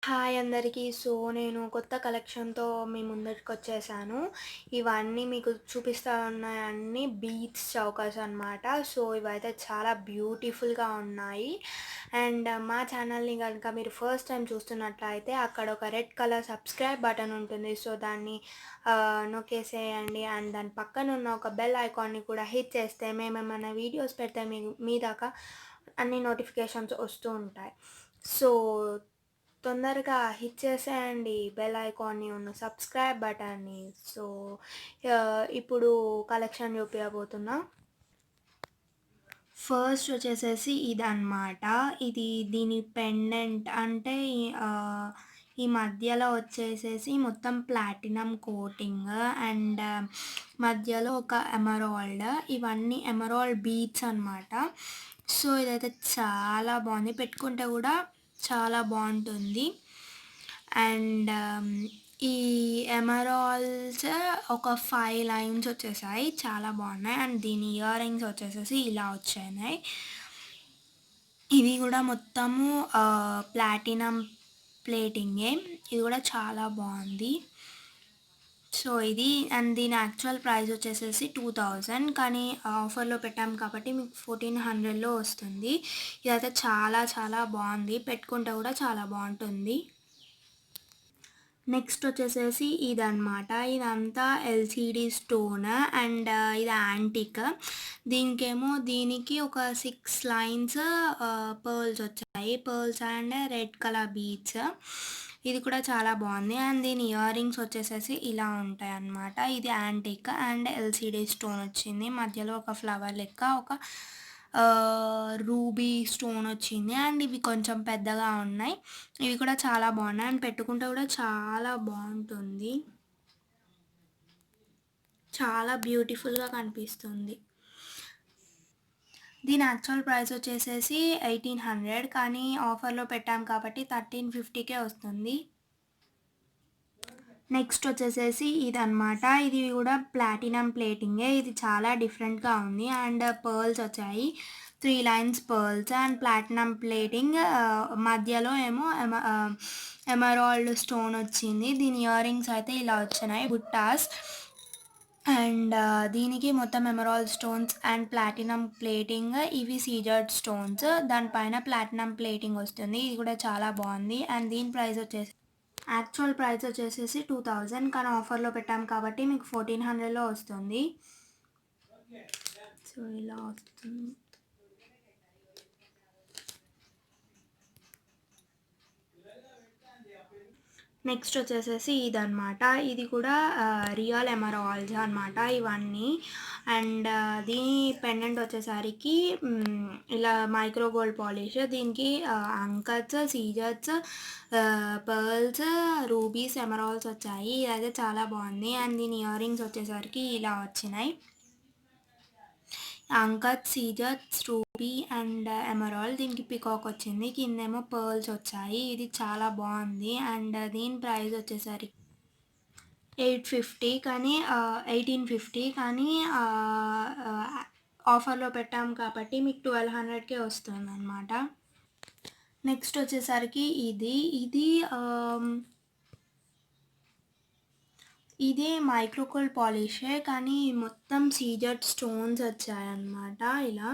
Hi అందరికీ. నేను కొత్త కలెక్షన్‌తో మీ ముందటికొచ్చేసాను. ఇవన్నీ మీకు చూపిస్తా ఉన్నాయన్నీ బీడ్స్ చౌకస్ అనమాట. ఇవైతే చాలా బ్యూటిఫుల్‌గా ఉన్నాయి. మా ఛానల్‌ని గనుక మీరు ఫస్ట్ టైమ్ చూస్తున్నట్లయితే అక్కడ ఒక రెడ్ కలర్ సబ్స్క్రైబ్ బటన్ ఉంటుంది. దాన్ని నొక్కేసేయండి. అండ్ దాని పక్కన ఉన్న ఒక బెల్ ఐకాన్‌ని కూడా హిట్ చేస్తే మేమేమన్నా వీడియోస్ పెడితే మీ దాకా అన్ని నోటిఫికేషన్స్ వస్తూ ఉంటాయి. సో తొందరగా హిట్ చేసేయండి బెల్ ఐకాన్ని ఉన్న సబ్స్క్రైబ్ బటన్ని. సో ఇప్పుడు కలెక్షన్ చూపియబోతున్నా. ఫస్ట్ వచ్చేసేసి ఇదనమాట. దీని పెండెంట్ అంటే ఆహ్, ఈ మధ్యలో వచ్చేసేసి మొత్తం ప్లాటినం కోటింగ్ అండ్ మధ్యలో ఒక ఎమరాల్డ్. ఇవన్నీ ఎమరాల్డ్ బీడ్స్ అనమాట. ఇదైతే చాలా బాగుంది. పెట్టుకుంటే కూడా చాలా బాగుంటుంది. అండ్ ఈ ఎమరాల్డ్స్ ఒక 5 లైన్స్ వచ్చేసాయి. చాలా బాగున్నాయి. అండ్ దీని ఇయర్ రింగ్స్ వచ్చేసేసి ఇలా వచ్చాయి. ఇవి కూడా మొత్తము ప్లాటినం ప్లేటింగే. ఇది కూడా చాలా బాగుంది. ఇది అండ్ దీని యాక్చువల్ ప్రైస్ వచ్చేసేసి 2000, కానీ ఆఫర్లో పెట్టాం కాబట్టి మీకు 1400లో వస్తుంది. ఇదైతే చాలా చాలా బాగుంది. పెట్టుకుంటే కూడా చాలా బాగుంటుంది. నెక్స్ట్ వచ్చేసేసి ఇదనమాట. ఇదంతా ఎల్‌సీడీ స్టోన్ అండ్ ఇది యాంటిక్. దీనికి ఒక 6 లైన్స్ పర్ల్స్ వచ్చాయి. Pearls and red colour beads. ఇది కూడా చాలా బాగుంది. అండ్ దీని ఇయర్ రింగ్స్ వచ్చేసేసి ఇలా ఉంటాయన్నమాట. ఇది యాంటిక్ అండ్ ఎల్‌సీడీ స్టోన్ వచ్చింది. మధ్యలో ఒక ఫ్లవర్ లెక్క ఒక రూబీ స్టోన్ వచ్చింది. అండ్ ఇవి కొంచెం పెద్దగా ఉన్నాయి. ఇవి కూడా చాలా బాగున్నాయి. అండ్ పెట్టుకుంటే కూడా చాలా బాగుంటుంది. చాలా బ్యూటిఫుల్గా కనిపిస్తుంది. దీని యాక్చువల్ ప్రైస్ వచ్చేసేసి 1800, కానీ ఆఫర్లో పెట్టాం కాబట్టి 1350కే వస్తుంది. నెక్స్ట్ వచ్చేసేసి ఇదనమాట. ఇది కూడా ప్లాటినం ప్లేటింగే. ఇది చాలా డిఫరెంట్గా ఉంది. అండ్ పర్ల్స్ వచ్చాయి. 3 lines pearls and platinum plating. మధ్యలో ఏమో ఎమరాల్డ్ స్టోన్ వచ్చింది. దీని ఇయర్ రింగ్స్ అయితే ఇలా వచ్చినాయి, బుట్టాస్. అండ్ దీనికి మొత్తం emerald stones and platinum plating. ఇవి సీజర్డ్ స్టోన్స్. దానిపైన ప్లాటినం ప్లేటింగ్ వస్తుంది. ఇది కూడా చాలా బాగుంది. అండ్ దీని ప్రైస్ వచ్చేసి యాక్చువల్ ప్రైస్ వచ్చేసేసి 2000, కానీ ఆఫర్లో పెట్టాం కాబట్టి మీకు 1400లో వస్తుంది. ఇలా వస్తుంది. నెక్స్ట్ వచ్చేసేసి ఇదనమాట. ఇది కూడా రియల్ ఎమరాల్డ్స్ అనమాట ఇవన్నీ. అండ్ దీని పెండెంట్ వచ్చేసరికి ఇలా మైక్రో గోల్డ్ పాలిష్. దీనికి అంకట్స్, సీజర్స్, పర్ల్స్, రూబీస్, ఎమరాల్డ్స్ వచ్చాయి. ఇదైతే చాలా బాగుంది. అండ్ దీని ఇయర్ రింగ్స్ వచ్చేసరికి ఇలా వచ్చినాయి. Ankath, scissors, ruby and emerald. దీనికి పికాక్ వచ్చింది. కిందేమో పర్ల్స్ వచ్చాయి. ఇది చాలా బాగుంది. అండ్ దీని ప్రైస్ వచ్చేసరికి 850, కానీ 1850, కానీ ఆఫర్లో పెట్టాం కాబట్టి మీకు 1200కే వస్తుంది అనమాట. నెక్స్ట్ వచ్చేసరికి ఇదే మైక్రోకోల్ పాలిషే, కానీ మొత్తం సీజర్డ్ స్టోన్స్ వచ్చాయన్నమాట ఇలా.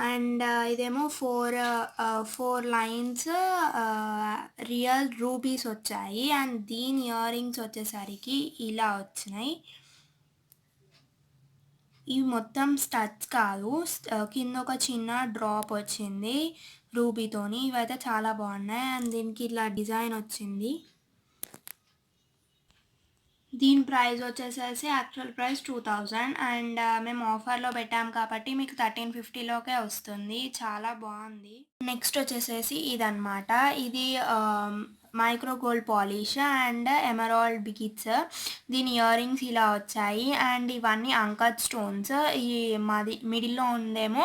అండ్ ఇదేమో 4 లైన్స్ రియల్ రూబీస్ వచ్చాయి. అండ్ దీని ఇయర్ రింగ్స్ వచ్చేసరికి ఇలా వచ్చినాయి. ఇవి మొత్తం స్టడ్స్ కాదు, కింద ఒక చిన్న డ్రాప్ వచ్చింది రూబీతోని. ఇవైతే చాలా బాగున్నాయి. అండ్ దీనికి ఇలా డిజైన్ వచ్చింది. దీని ప్రైస్ వచ్చేసేసి యాక్చువల్ ప్రైస్ 2000, అండ్ మేము ఆఫర్లో పెట్టాం కాబట్టి మీకు 1350లోకే వస్తుంది. చాలా బాగుంది. నెక్స్ట్ వచ్చేసేసి ఇదనమాట. ఇది micro gold polish and emerald beads. దీని ఇయర్ రింగ్స్ ఇలా వచ్చాయి. అండ్ ఇవన్నీ అంకత్ స్టోన్స్. ఈ మిడిల్లో ఉందేమో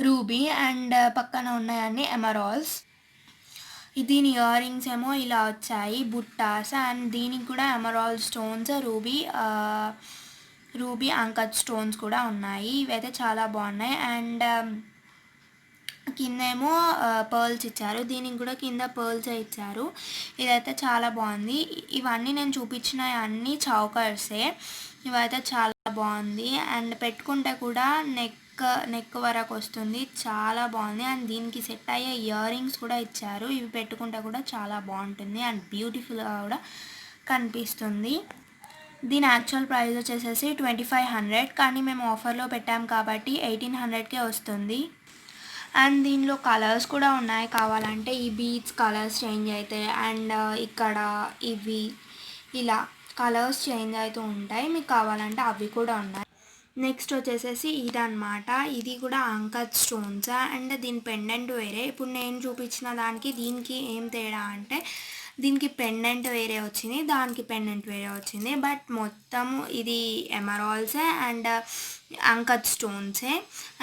రూబీ అండ్ పక్కన ఉన్నాయన్నీ ఎమరాల్డ్స్. దీని ఇయర్ రింగ్స్ ఏమో ఇలా వచ్చాయి, బుట్టాస్. అండ్ దీనికి కూడా emerald stones, ruby Ankath stones కూడా ఉన్నాయి. ఇవైతే చాలా బాగున్నాయి. అండ్ కిందేమో పర్ల్స్ ఇచ్చారు. దీనికి కూడా కింద పర్ల్సే ఇచ్చారు. ఇదైతే చాలా బాగుంది. ఇవన్నీ నేను చూపించినవి అన్నీ చౌకర్సే. ఇవైతే చాలా బాగుంది. అండ్ పెట్టుకుంటే కూడా నెక్ వరకు వస్తుంది. చాలా బాగుంది. అండ్ దీనికి సెట్ అయ్యే ఇయర్ రింగ్స్ కూడా ఇచ్చారు. ఇవి పెట్టుకుంటే కూడా చాలా బాగుంటుంది అండ్ బ్యూటిఫుల్గా కూడా కనిపిస్తుంది. దీని యాక్చువల్ ప్రైస్ వచ్చేసేసి 2500, కానీ మేము ఆఫర్లో పెట్టాం కాబట్టి 1800కే వస్తుంది. అండ్ దీనిలో కలర్స్ కూడా ఉన్నాయి. కావాలంటే ఈ బీడ్స్ కలర్స్ చేంజ్ అవుతాయి. అండ్ ఇక్కడ ఇవి ఇలా కలర్స్ చేంజ్ అవుతూ ఉంటాయి. మీకు కావాలంటే అవి కూడా ఉన్నాయి. నెక్స్ట్ వచ్చేసేసి ఇదన్నమాట. ఇది కూడా అంకత్ స్టోన్స్ అండ్ దీని పెండెంట్ వేరే. ఇప్పుడు నేను చూపించిన దానికి దీనికి ఏం తేడా అంటే దీనికి పెండెంట్ వేరే వచ్చింది, దానికి పెండెంట్ వేరే వచ్చింది. బట్ మొత్తము ఇది ఎమరాల్సే అండ్ అంకత్ స్టోన్సే.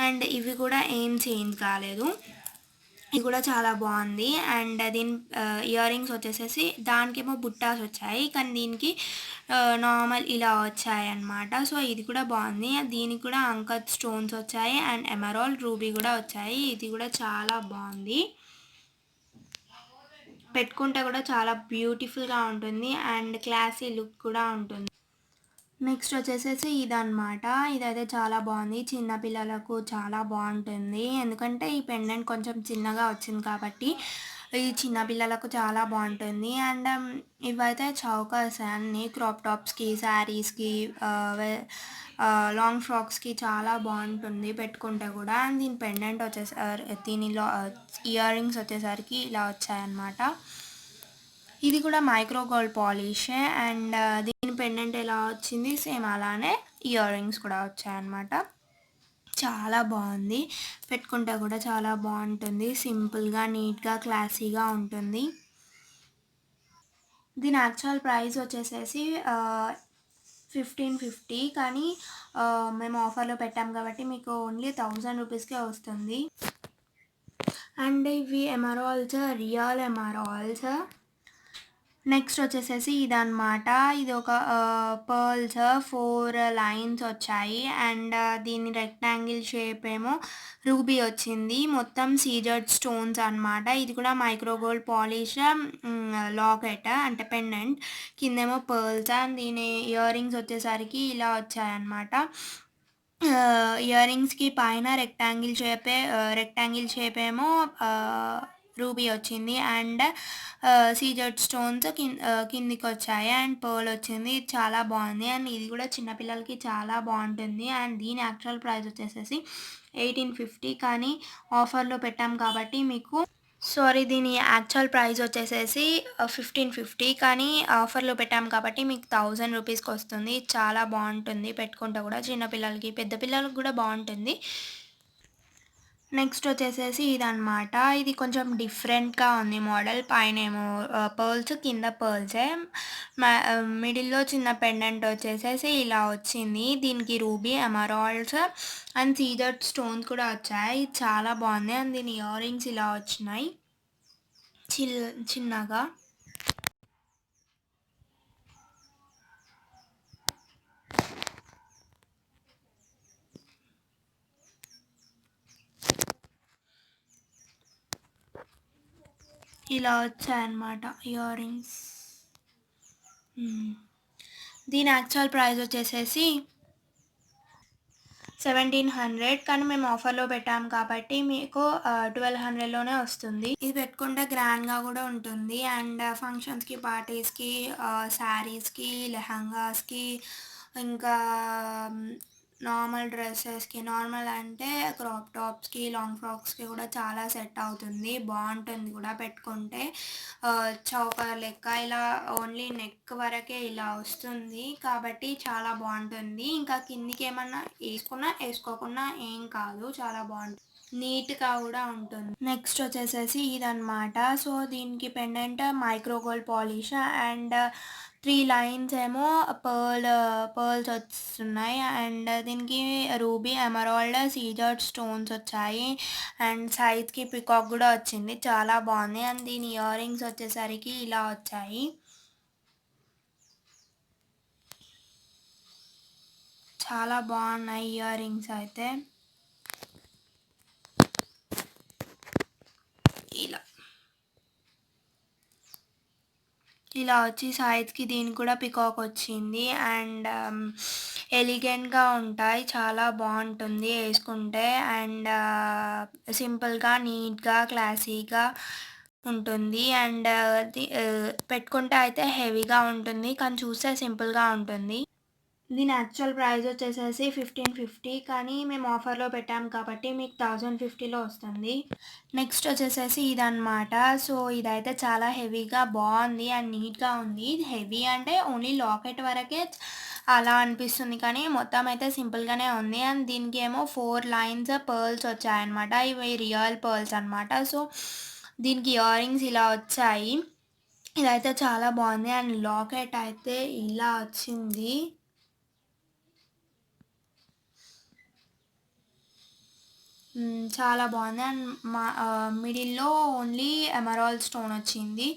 అండ్ ఇవి కూడా ఏం చేంజ్ కాలేదు. ఇది కూడా చాలా బాగుంది. అండ్ దీని ఇయర్ రింగ్స్ వచ్చేసేసి దానికేమో బుట్టాస్ వచ్చాయి, కానీ దీనికి నార్మల్ ఇలా వచ్చాయి అన్నమాట. సో ఇది కూడా బాగుంది. దీనికి కూడా అంకత్ స్టోన్స్ వచ్చాయి అండ్ ఎమరాల్డ్ రూబీ కూడా వచ్చాయి. ఇది కూడా చాలా బాగుంది. పెట్టుకుంటే కూడా చాలా బ్యూటిఫుల్గా ఉంటుంది అండ్ క్లాసీ లుక్ కూడా ఉంటుంది. నెక్స్ట్ వచ్చేసేసి ఇదన్నమాట. ఇదైతే చాలా బాగుంది. చిన్నపిల్లలకు చాలా బాగుంటుంది. ఎందుకంటే ఈ పెండెంట్ కొంచెం చిన్నగా వచ్చింది కాబట్టి ఇది చిన్నపిల్లలకు చాలా బాగుంటుంది. అండ్ ఇవైతే చౌకర్స్ అన్ని క్రాప్ టాప్స్కి, శారీస్కి, లాంగ్ ఫ్రాక్స్కి చాలా బాగుంటుంది పెట్టుకుంటే కూడా. అండ్ దీని పెండెంట్ వచ్చేసరికి దీనిలో ఇయర్ రింగ్స్ వచ్చేసరికి ఇలా వచ్చాయన్నమాట. ఇది కూడా మైక్రో గోల్డ్ పాలిషే. అండ్ దీని పెండెంట్ ఎలా వచ్చింది సేమ్ అలానే ఇయర్ రింగ్స్ కూడా వచ్చాయన్నమాట. చాలా బాగుంది. పెట్టుకుంటే కూడా చాలా బాగుంటుంది. సింపుల్గా, నీట్గా, క్లాసీగా ఉంటుంది. దీని యాక్చువల్ ప్రైస్ వచ్చేసేసి 1550, కానీ మేము ఆఫర్లో పెట్టాం కాబట్టి మీకు ఓన్లీ 1000 రూపీస్కే వస్తుంది. అండ్ ఇవి ఎమరాల్డ్స్, రియల్ ఎమరాల్డ్స్. నెక్స్ట్ వచ్చేసేసి ఇదన్నమాట. ఇది ఒక పర్ల్స్ 4 లైన్స్ వచ్చాయి అండ్ దీని రెక్టాంగిల్ షేప్ ఏమో రూబీ వచ్చింది. మొత్తం సీజర్డ్ స్టోన్స్ అన్నమాట. ఇది కూడా మైక్రో గోల్డ్ పాలిష్ లాకెట్ అంటే పెండెంట్. కిందేమో పర్ల్స్ అండ్ దీని ఇయర్ రింగ్స్ వచ్చేసరికి ఇలా వచ్చాయన్నమాట. ఇయర్ రింగ్స్కి పైన రెక్టాంగిల్ షేప్ ఏమో రూబీ వచ్చింది అండ్ సీజర్డ్ స్టోన్స్ కిందికి వచ్చాయి అండ్ పర్ల్ వచ్చింది. ఇది చాలా బాగుంది అండ్ ఇది కూడా చిన్నపిల్లలకి చాలా బాగుంటుంది. అండ్ దీని యాక్చువల్ ప్రైస్ వచ్చేసేసి 1850, కానీ ఆఫర్లో పెట్టాం కాబట్టి మీకు దీని యాక్చువల్ ప్రైస్ వచ్చేసేసి 1550, కానీ ఆఫర్లో పెట్టాం కాబట్టి మీకు 1000 రూపీస్కి వస్తుంది. చాలా బాగుంటుంది. పెట్టుకుంటే కూడా చిన్నపిల్లలకి, పెద్ద పిల్లలకి కూడా బాగుంటుంది. నెక్స్ట్ వచ్చేసేసి ఇదన్నమాట. ఇది కొంచెం డిఫరెంట్గా ఉంది మోడల్. పైన ఏమో పర్ల్స్, కింద పర్ల్సే. మిడిల్లో చిన్న పెండెంట్ వచ్చేసేసి ఇలా వచ్చింది. దీనికి రూబీ, ఎమరాల్డ్స్ అండ్ సీజర్డ్ స్టోన్స్ కూడా వచ్చాయి. చాలా బాగుంది. అండ్ దీని ఇయర్ రింగ్స్ ఇలా వచ్చినాయి చిన్నగా. ఇలా వచ్చాయన్నమాట ఇయర్ రింగ్స్. దీని యాక్చువల్ ప్రైస్ వచ్చేసేసి 1700, కానీ మేము ఆఫర్లో పెట్టాం కాబట్టి మీకు 1200లోనే వస్తుంది. ఇది పెట్టుకుంటే గ్రాండ్గా కూడా ఉంటుంది అండ్ ఫంక్షన్స్కి, పార్టీస్కి, శారీస్కి, లెహంగాస్కి, ఇంకా నార్మల్ డ్రెస్సెస్కి, నార్మల్ అంటే క్రాప్ టాప్స్కి, లాంగ్ ఫ్రాక్స్కి కూడా చాలా సెట్ అవుతుంది. బాగుంటుంది కూడా పెట్టుకుంటే. చౌకర్ లెక్క ఇలా ఓన్లీ నెక్ వరకే ఇలా వస్తుంది కాబట్టి చాలా బాగుంటుంది. ఇంకా కిందికి ఏమన్నా వేసుకోకున్నా ఏం కాదు, చాలా బాగుంటుంది. నీట్గా కూడా ఉంటుంది. నెక్స్ట్ వచ్చేసేసి ఇదన్నమాట. సో దీనికి pendant micro gold polish and 3 lines ఏమో పర్ల్స్ వస్తున్నాయి అండ్ దీనికి రూబీ, ఎమరాల్డ్, సీజర్డ్ స్టోన్స్ వచ్చాయి అండ్ సైడ్కి పికాక్ కూడా వచ్చింది. చాలా బాగుంది. అండ్ దీని ఇయర్ రింగ్స్ వచ్చేసరికి ఇలా వచ్చాయి. చాలా బాగున్నాయి ఇయర్ రింగ్స్ అయితే. ఇలా వచ్చి సైడ్స్‌కి దీనికి కూడా పికాక్ వచ్చింది. అండ్ ఎలిగెంట్‌గా ఉంటాయి. చాలా బావుంటుంది యేసుకుంటే. అండ్ సింపుల్‌గా, నీట్‌గా, క్లాసీగా ఉంటుంది. అండ్ పెట్టుకుంటే అయితే హెవీగా ఉంటుంది. కానీ చూస్తే సింపుల్‌గా ఉంటుంది. దీని యాక్చువల్ ప్రైస్ వచ్చేసేసి 1550, కానీ మేము ఆఫర్‌లో పెట్టాం కాబట్టి మీకు 1050లో వస్తుంది. నెక్స్ట్ వచ్చేసేసి ఇదనమాట. సో, ఇదైతే చాలా హెవీగా బావుంది అండ్ నీట్‌గా ఉంది. ఇది హెవీ అంటే ఓన్లీ లాకెట్ వరకే అలా అనిపిస్తుంది, కానీ మొత్తం అయితే సింపుల్‌గానే ఉంది. అండ్ దీనికేమో 4 లైన్స్ పర్ల్స్ వచ్చాయన్నమాట. ఇవి రియల్ పర్ల్స్ అనమాట. సో, దీనికి ఇయర్ రింగ్స్ ఇలా వచ్చాయి. ఇదైతే చాలా బావుంది. అండ్ లాకెట్ అయితే ఇలా వచ్చింది. చాలా బావుంది. అండ్ మిడిల్‌లో ఓన్లీ ఎమరాల్డ్ స్టోన్ వచ్చింది.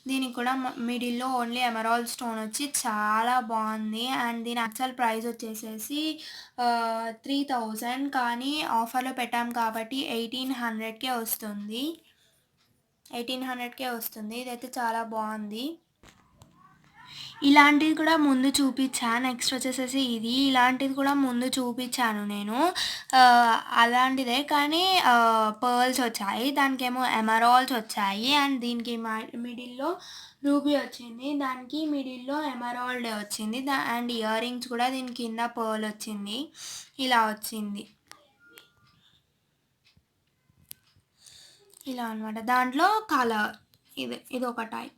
దీనికి కూడా మిడిల్‌లో ఓన్లీ ఎమరాల్డ్ స్టోన్ వచ్చి చాలా బావుంది. అండ్ దీని యాక్చువల్ ప్రైస్ వచ్చేసేసి 3000, కానీ ఆఫర్‌లో పెట్టాం కాబట్టి 1800కే వస్తుంది. 1800కే వస్తుంది. ఇదైతే చాలా బావుంది. ఇలాంటిది కూడా ముందు చూపిచ్చా. నెక్స్ట్ వచ్చేసేసి ఇది. ఇలాంటిది కూడా ముందు చూపిచ్చాను నేను. అలాంటిదే, కానీ పర్ల్స్ వచ్చాయి. దానికేమో ఎమరాల్డ్స్ వచ్చాయి. అండ్ దీనికి మిడిల్‌లో రూబీ వచ్చింది. దానికి మిడిల్‌లో ఎమరాల్డ్ వచ్చింది. అండ్ ఇయర్ రింగ్స్ కూడా దీని కింద పర్ల్ వచ్చింది. ఇలా వచ్చింది. ఇలా అనమాట. దాంట్లో కలర్ ఇదొక టైప్.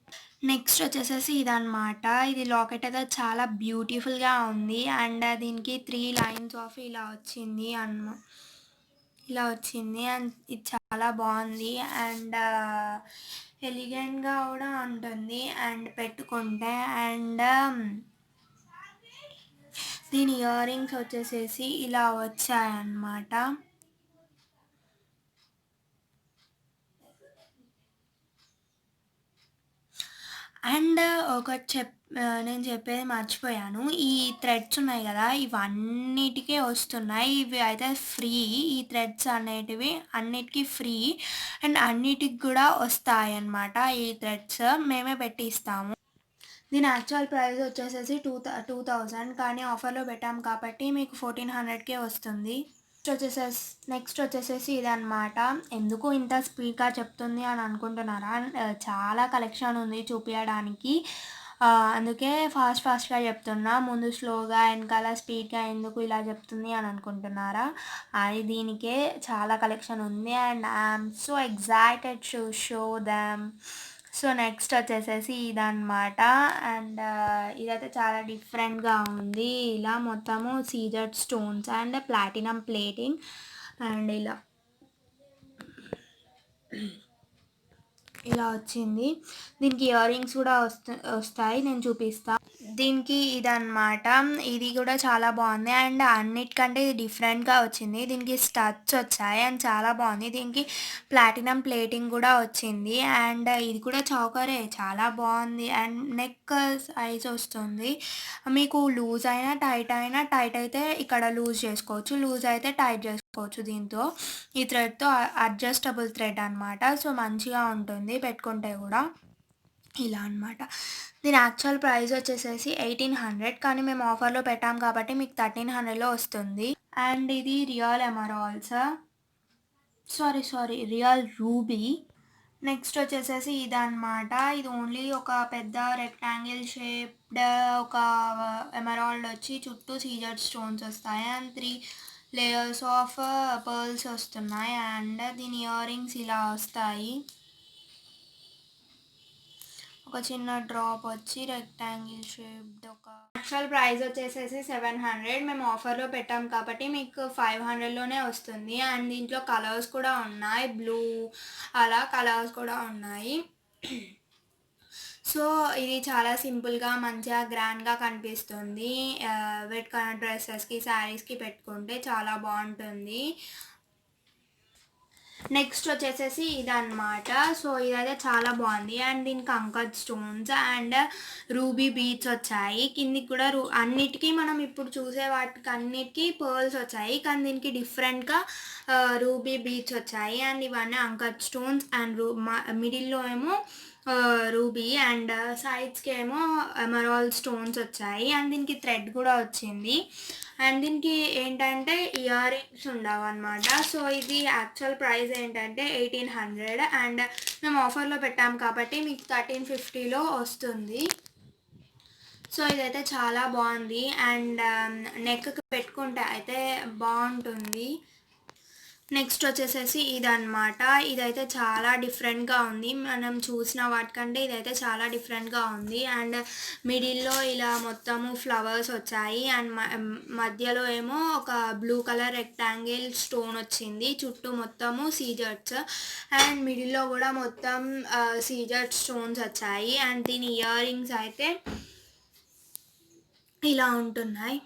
నెక్స్ట్ వచ్చేసేసి ఇదనమాట. ఇది లాకెట్ అయితే చాలా బ్యూటిఫుల్‌గా ఉంది. అండ్ దీనికి 3 లైన్స్ ఆఫ్ ఇలా వచ్చింది ఇలా వచ్చింది. అండ్ ఇది చాలా బాగుంది. అండ్ ఎలిగెంట్‌గా కూడా ఉంటుంది అండ్ పెట్టుకుంటే. అండ్ దీని ఇయర్ రింగ్స్ వచ్చేసేసి ఇలా వచ్చాయన్నమాట. అండ్ నేను చెప్పేది మర్చిపోయాను. ఈ థ్రెడ్స్ ఉన్నాయి గదా! ఇవన్నిటికి వస్తున్నాయి. ఇవి అయితే ఫ్రీ. ఈ థ్రెడ్స్ అనేటివి అన్నిటికి ఫ్రీ. అండ్ అన్నిటికి గూడా వస్తాయన్నమాట ఈ థ్రెడ్స్. మేమే పెట్టి ఇస్తాము. దీని యాక్చువల్ ప్రైస్ వచ్చేసేసి 2000, కానీ ఆఫర్‌లో పెట్టాం కాబట్టి మీకు 1400కే వస్తుంది. నెక్స్ట్ వచ్చేసేసి ఇదనమాట. ఎందుకు ఇంత స్పీడ్‌గా చెప్తుంది అని అనుకుంటున్నారా? చాలా కలెక్షన్ ఉంది చూపియడానికి. అందుకే ఫాస్ట్‌గా చెప్తున్నా. ముందు స్లోగా, ఎనకాల స్పీడ్‌గా ఎందుకు ఇలా చెప్తుంది అని అనుకుంటున్నారా? అది దీనికే చాలా కలెక్షన్ ఉంది. And I am so excited to show them. So, next వచ్చేసేసి ఇదనమాట. అండ్ ఇదైతే చాలా డిఫరెంట్‌గా ఉంది. ఇలా మొత్తము seized stones and platinum plating and ఇలా వచ్చింది. దీనికి ఇయర్ రింగ్స్ కూడా వస్తాయి. నేను చూపిస్తా. దీనికి ఇదనమాట. ఇది కూడా చాలా బాగుంది. అండ్ అన్నిటికంటే ఇది డిఫరెంట్‌గా వచ్చింది. దీనికి స్టడ్స్ వచ్చాయి అండ్ చాలా బాగుంది. దీనికి ప్లాటినం ప్లేటింగ్ కూడా వచ్చింది. అండ్ ఇది కూడా చౌకరే, చాలా బాగుంది. అండ్ నెక్ సైజ్ వస్తుంది. మీకు లూజ్ అయినా టైట్ అయితే ఇక్కడ లూజ్ చేసుకోవచ్చు. లూజ్ అయితే టైట్ చేసుకోవచ్చు దీంతో. ఈ థ్రెడ్‌తో అడ్జస్టబుల్ థ్రెడ్ అనమాట. సో, మంచిగా ఉంటుంది పెట్టుకుంటే కూడా. ఇలా అనమాట. దీని యాక్చువల్ ప్రైస్ వచ్చేసేసి 1800, కానీ మేము ఆఫర్‌లో పెట్టాం కాబట్టి మీకు 1300లో వస్తుంది. అండ్ ఇది real emeralds. Real ruby. Next వచ్చేసేసి ఇదనమాట. ఇది ఓన్లీ ఒక పెద్ద రెక్టాంగిల్ షేప్డ్ ఒక ఎమరాల్డ్ వచ్చి చుట్టూ సీజర్డ్ స్టోన్స్ వస్తాయి. అండ్ 3 లేయర్స్ ఆఫ్ పర్ల్స్ వస్తున్నాయి. అండ్ దీని ఇయర్ రింగ్స్ ఇలా వస్తాయి. ఒక చిన్న డ్రాప్ వచ్చి రెక్టాంగిల్ షేప్డ్. యాక్చువల్ ప్రైస్ వచ్చేసేసి 700. మేము ఆఫర్‌లో పెట్టాం కాబట్టి మీకు 500లోనే వస్తుంది. అండ్ దీంట్లో కలర్స్ కూడా ఉన్నాయి. బ్లూ అలా కలర్స్ కూడా ఉన్నాయి. సో, ఇది చాలా సింపుల్‌గా, మంచిగా, గ్రాండ్‌గా కనిపిస్తుంది. రెడ్ కలర్ డ్రెసెస్‌కి, శారీస్‌కి పెట్టుకుంటే చాలా బాగుంటుంది. నెక్స్ట్ వచ్చేసేసి ఇదనమాట. సో, ఇదైతే చాలా బాగుంది. అండ్ దీనికి uncut stones and ruby beads వచ్చాయి. కిందికి కూడా అన్నిటికీ మనం ఇప్పుడు చూసే వాటికి అన్నిటికీ పర్ల్స్ వచ్చాయి. కానీ దీనికి డిఫరెంట్‌గా రూబీ బీడ్స్ వచ్చాయి. అండ్ ఇవన్నీ అంకట్ స్టోన్స్. అండ్ మిడిల్‌లో ఏమో రూబీ అండ్ సైడ్స్‌కేమో ఎమరాల్డ్ స్టోన్స్ వచ్చాయి. అండ్ దీనికి థ్రెడ్ కూడా వచ్చింది. అండ్ దీనికి ఏంటంటే ఇయర్ రింగ్స్ ఉండవన్నమాట. సో ఇది యాక్చువల్ ప్రైస్ ఏంటంటే 1800 అండ్ మేము ఆఫర్‌లో పెట్టాం కాబట్టి మీకు 1350లో వస్తుంది. సో ఇదైతే చాలా బాగుంది. అండ్ నెక్‌కి పెట్టుకుంటే అయితే బాగుంటుంది. నెక్స్ట్ వచ్చేసేసి ఇదన్నమాట. ఇదైతే చాలా డిఫరెంట్‌గా ఉంది. మనం చూసిన వాటికంటే ఇదైతే చాలా డిఫరెంట్‌గా ఉంది. అండ్ మిడిల్‌లో ఇలా మొత్తము ఫ్లవర్స్ వచ్చాయి. అండ్ మధ్యలో ఏమో ఒక బ్లూ కలర్ రెక్టాంగిల్ స్టోన్ వచ్చింది. చుట్టూ మొత్తము సీజర్స్ అండ్ మిడిల్‌లో కూడా మొత్తం సీజర్స్ స్టోన్స్ వచ్చాయి. అండ్ దీని ఇయర్ రింగ్స్ అయితే ఇలా ఉంటున్నాయి.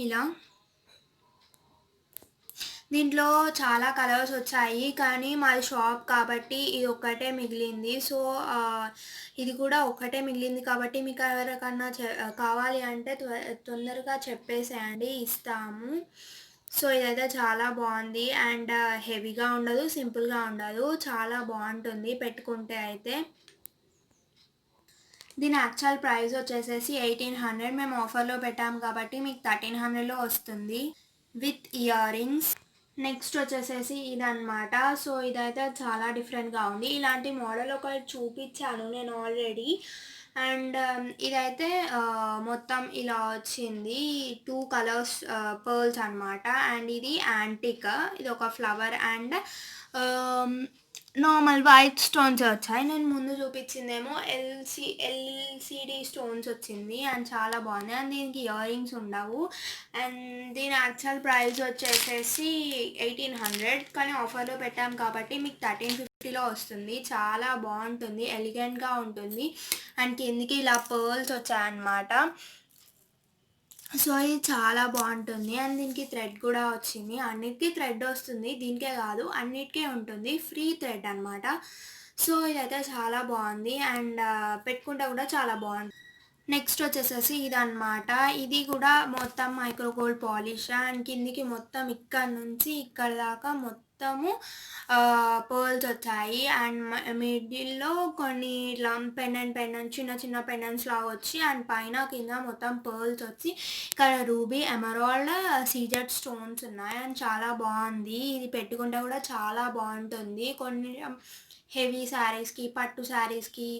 ఇలా దీంట్లో చాలా కలర్స్ వచ్చాయి. కానీ మాది షాప్ కాబట్టి ఇది ఒక్కటే మిగిలింది. సో ఇది కూడా ఒక్కటే మిగిలింది కాబట్టి మీకు ఎవరికన్నా కావాలి అంటే తొందరగా చెప్పేసేయండి, ఇస్తాము. సో ఇదైతే చాలా బాగుంది. అండ్ హెవీగా ఉండదు, సింపుల్గా ఉండదు, చాలా బాగుంటుంది పెట్టుకుంటే అయితే. దీని యాక్చువల్ ప్రైస్ వచ్చేసేసి 1800. మేము ఆఫర్లో పెట్టాము కాబట్టి మీకు 1300లో వస్తుంది విత్ ఇయర్ రింగ్స్. నెక్స్ట్ వచ్చేసేసి ఇదన్నమాట. సో ఇదైతే చాలా డిఫరెంట్గా ఉంది. ఇలాంటి మోడల్ ఒకటి చూపించాను నేను ఆల్రెడీ. అండ్ ఇదైతే మొత్తం ఇలా వచ్చింది. 2 కలర్స్ పర్ల్స్ అనమాట. అండ్ ఇది యాంటిక్, ఇది ఒక flower and normal white stones వచ్చాయి. నేను ముందు చూపించిందేమో ఎల్సిడి స్టోన్స్ వచ్చింది అండ్ చాలా బాగుంది. అండ్ దీనికి ఇయర్ రింగ్స్ ఉండవు. అండ్ దీని యాక్చువల్ ప్రైస్ వచ్చేసేసి 1800 కానీ ఆఫర్లో పెట్టాం కాబట్టి మీకు 1350లో వస్తుంది. చాలా బాగుంటుంది, ఎలిగెంట్గా ఉంటుంది. అండ్ కిందికి ఇలా పర్ల్స్ వచ్చాయన్నమాట. సో ఇది చాలా బాగుంటుంది. అండ్ దీనికి థ్రెడ్ కూడా వచ్చింది. అన్నిటికీ థ్రెడ్ వస్తుంది, దీనికే కాదు అన్నిటికీ ఉంటుంది, ఫ్రీ థ్రెడ్ అనమాట. సో ఇదైతే చాలా బాగుంది. అండ్ పెట్టుకుంటే కూడా చాలా బాగుంది. నెక్స్ట్ వచ్చేసేసి ఇదన్నమాట. ఇది కూడా మొత్తం మైక్రో గోల్డ్ పాలిష్. అండ్ కిందికి మొత్తం ఇక్కడ నుంచి ఇక్కడ దాకా మొత్తము పర్ల్స్ వచ్చాయి. అండ్ మిడిల్లో కొన్ని ఇట్లా పెండెంట్ చిన్న చిన్న పెండెంట్స్ లాగా వచ్చి అండ్ పైన కింద మొత్తం పర్ల్స్ వచ్చి ఇక్కడ రూబీ, ఎమరాల్డ్, సీజెడ్ స్టోన్స్ ఉన్నాయి. అండ్ చాలా బాగుంది. ఇది పెట్టుకుంటే కూడా చాలా బాగుంటుంది. కొన్ని హెవీ శారీస్కి, పట్టు శారీస్కి,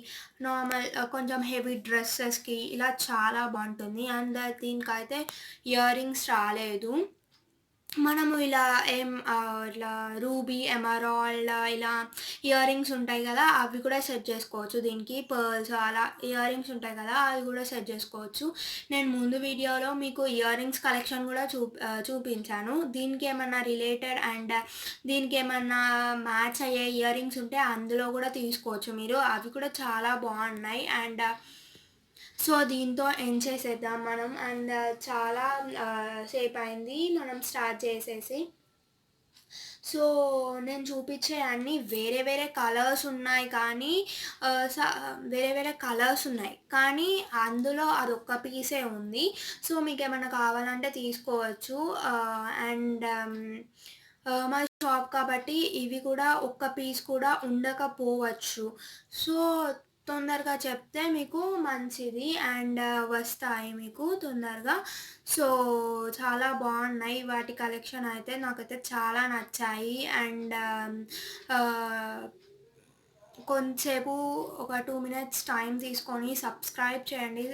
నార్మల్ కొంచెం హెవీ డ్రెస్సెస్కి ఇలా చాలా బాగుంటుంది. అండ్ దీనికైతే ఇయర్ రింగ్స్ రాలేదు. మనము ఇలా ఇట్లా రూబీ, ఎమరాల్డ్ ఇలా ఇయర్ రింగ్స్ ఉంటాయి కదా, అవి కూడా సెట్ చేసుకోవచ్చు. దీనికి పర్ల్స్ అలా ఇయర్ రింగ్స్ ఉంటాయి కదా, అవి కూడా సెట్ చేసుకోవచ్చు. నేను ముందు వీడియోలో మీకు ఇయర్ రింగ్స్ కలెక్షన్ కూడా చూపించాను. దీనికి ఏమన్నా రిలేటెడ్ అండ్ దీనికి ఏమన్నా మ్యాచ్ అయ్యే ఇయర్ రింగ్స్ ఉంటే అందులో కూడా తీసుకోవచ్చు మీరు, అవి కూడా చాలా బాగున్నాయి. అండ్ సో దీంతో ఎండ్ చేసేద్దాం మనం. అండ్ చాలా సేపు అయింది మనం స్టార్ట్ చేసేసి. సో నేను చూపించే అన్నీ వేరే వేరే కలర్స్ ఉన్నాయి కానీ వేరే వేరే కలర్స్ ఉన్నాయి కానీ అందులో అదొక్క పీసే ఉంది. సో మీకు ఏమైనా కావాలంటే తీసుకోవచ్చు. అండ్ మా షాప్ కాబట్టి ఇవి కూడా ఒక్క పీస్ కూడా ఉండకపోవచ్చు. సో తొందరగా చెప్తే మీకు మంచిది అండ్ వస్తాయి మీకు తొందరగా. సో చాలా బాగున్నాయి వాటి కలెక్షన్ అయితే, నాకైతే చాలా నచ్చాయి. అండ్ కొంతసేపు ఒక 2 మినిట్స్ టైం తీసుకొని సబ్స్క్రైబ్ చేయండి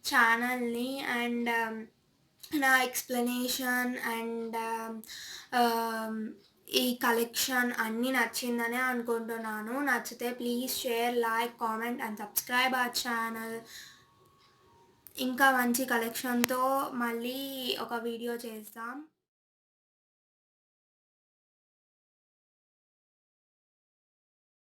ఛానల్ని. అండ్ నా ఎక్స్ప్లెనేషన్ అండ్ ఈ కలెక్షన్ అన్నీ నచ్చిందనే అనుకుంటున్నాను. నచ్చితే please share, like, comment and subscribe our channel. ఇంకా మంచి కలెక్షన్తో మళ్ళీ ఒక వీడియో చేస్తాం.